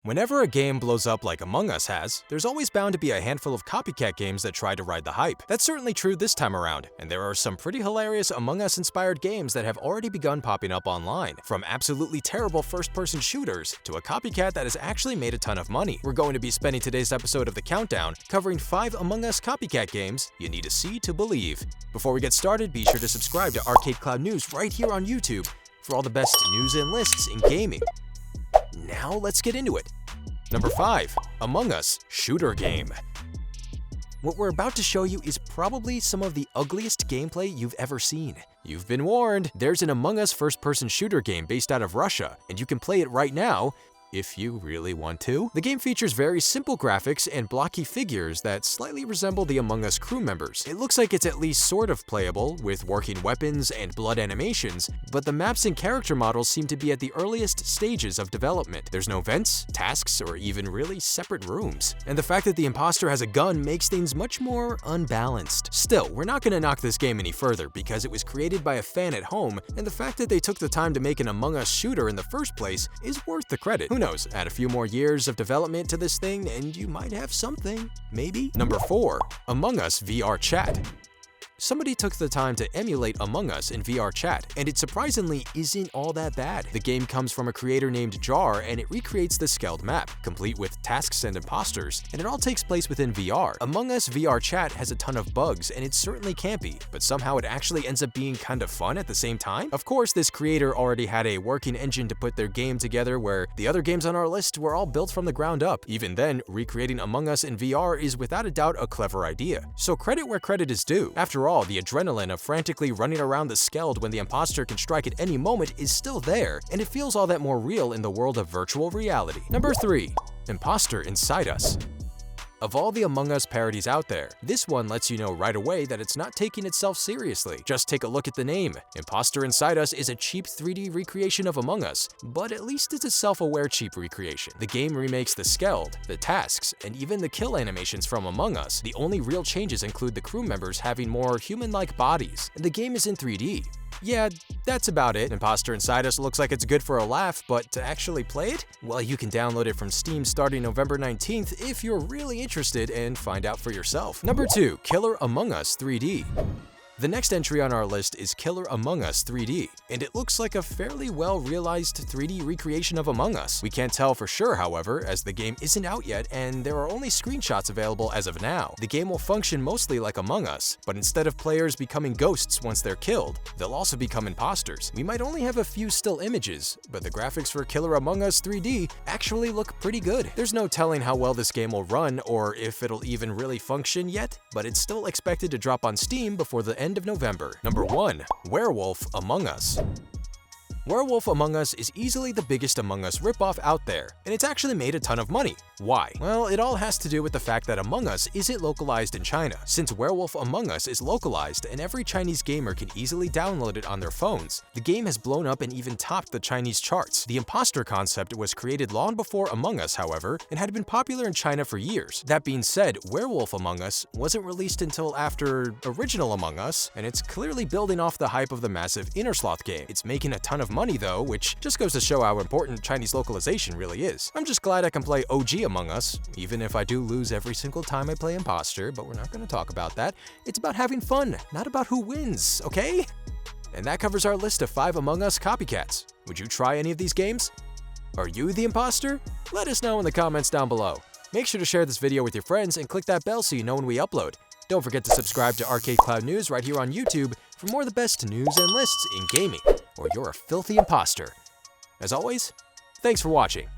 Whenever a game blows up like Among Us has, there's always bound to be a handful of copycat games that try to ride the hype. That's certainly true this time around, and there are some pretty hilarious Among Us-inspired games that have already begun popping up online. From absolutely terrible first-person shooters to a copycat that has actually made a ton of money. We're going to be spending today's episode of The Countdown covering 5 Among Us copycat games you need to see to believe. Before we get started, be sure to subscribe to ArcadeCloud News right here on YouTube for all the best news and lists in gaming. Now let's get into it. Number 5. Among Us Shooter Game. What we're about to show you is probably some of the ugliest gameplay you've ever seen. You've been warned, there's an Among Us first-person shooter game based out of Russia, and you can play it right now, if you really want to. The game features very simple graphics and blocky figures that slightly resemble the Among Us crew members. It looks like it's at least sort of playable, with working weapons and blood animations, but the maps and character models seem to be at the earliest stages of development. There's no vents, tasks, or even really separate rooms. And the fact that the imposter has a gun makes things much more unbalanced. Still, we're not gonna knock this game any further because it was created by a fan at home, and the fact that they took the time to make an Among Us shooter in the first place is worth the credit. Who knows, add a few more years of development to this thing and you might have something, maybe? Number 4. Among Us VR Chat. Somebody took the time to emulate Among Us in VR chat, and it surprisingly isn't all that bad. The game comes from a creator named Jar, and it recreates the scaled map, complete with tasks and imposters, and it all takes place within VR. Among Us VR chat has a ton of bugs, and it's certainly campy, but somehow it actually ends up being kind of fun at the same time. Of course, this creator already had a working engine to put their game together where the other games on our list were all built from the ground up. Even then, recreating Among Us in VR is without a doubt a clever idea. So credit where credit is due. After all, the adrenaline of frantically running around the skeld when the imposter can strike at any moment is still there, and it feels all that more real in the world of virtual reality. Number 3. Imposter Inside Us. Of all the Among Us parodies out there, this one lets you know right away that it's not taking itself seriously. Just take a look at the name. Imposter Inside Us is a cheap 3D recreation of Among Us, but at least it's a self-aware cheap recreation. The game remakes the skeld, the tasks, and even the kill animations from Among Us. The only real changes include the crew members having more human-like bodies, and the game is in 3D. Yeah, that's about it. Imposter Inside Us looks like it's good for a laugh, but to actually play it? Well, you can download it from Steam starting November 19th if you're really interested and find out for yourself. Number 2. Killer Among Us 3D. The next entry on our list is Killer Among Us 3D, and it looks like a fairly well-realized 3D recreation of Among Us. We can't tell for sure, however, as the game isn't out yet and there are only screenshots available as of now. The game will function mostly like Among Us, but instead of players becoming ghosts once they're killed, they'll also become imposters. We might only have a few still images, but the graphics for Killer Among Us 3D actually look pretty good. There's no telling how well this game will run or if it'll even really function yet, but it's still expected to drop on Steam before the end of November. Number 1. Werewolf Among Us. Werewolf Among Us is easily the biggest Among Us ripoff out there, and it's actually made a ton of money. Why? Well, it all has to do with the fact that Among Us isn't localized in China. Since Werewolf Among Us is localized and every Chinese gamer can easily download it on their phones, the game has blown up and even topped the Chinese charts. The imposter concept was created long before Among Us, however, and had been popular in China for years. That being said, Werewolf Among Us wasn't released until after original Among Us, and it's clearly building off the hype of the massive Innersloth game. It's making a ton of money though, which just goes to show how important Chinese localization really is. I'm just glad I can play OG Among Us, even if I do lose every single time I play Imposter, but we're not going to talk about that. It's about having fun, not about who wins, okay? And that covers our list of 5 Among Us copycats. Would you try any of these games? Are you the imposter? Let us know in the comments down below. Make sure to share this video with your friends and click that bell so you know when we upload. Don't forget to subscribe to ArcadeCloud News right here on YouTube for more of the best news and lists in gaming, or you're a filthy imposter. As always, thanks for watching.